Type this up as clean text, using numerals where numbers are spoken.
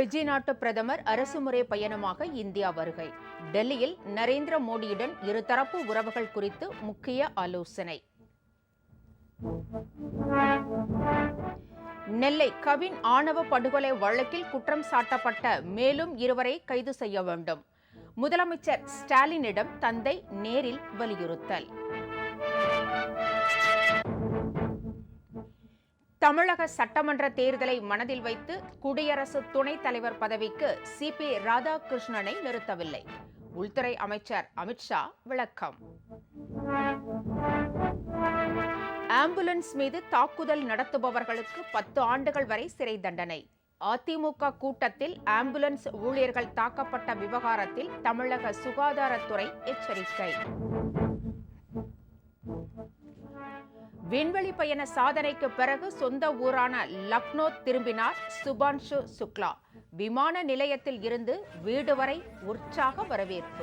Fiji நாட்டு பிரதமர் அரசுமுறை பயணமாக இந்தியா வருகை. டெல்லியில் நரேந்திர மோடியுடன் இருதரப்பு உறவுகள் குறித்து முக்கிய ஆலோசனை. நெல்லை கவின் ஆணவ படுகொலை வழக்கில் குற்றம் சாட்டப்பட்ட மேலும் 2 கைது செய்ய வேண்டும். முதலமைச்சர் ஸ்டாலினிடம் தந்தை நேரில் வலியுறுத்தல். தமிழக சட்டமன்ற தேர்தலை மனதில் வைத்து குடியரசு துணைத் தலைவர் பதவிக்கு சிபி ராதாகிருஷ்ணனை நிறுத்தவில்லை. உள்துறை அமைச்சர் அமித்ஷா விளக்கம். ஆம்புலன்ஸ் மீது தாக்குதல் நடத்துபவர்களுக்கு 10 ஆண்டுகள் வரை சிறை தண்டனை. அதிமுக கூட்டத்தில் ஆம்புலன்ஸ் ஊழியர்கள் தாக்கப்பட்ட விவகாரத்தில் தமிழக சுகாதாரத்துறை எச்சரிக்கை. விண்வெளி பயண சாதனைக்கு பிறகு சொந்த ஊரான லக்னோ திரும்பினார் சுபான்ஷு சுக்லா. விமான நிலையத்தில் இருந்து வீடு வரை உற்சாக வரவேற்பு.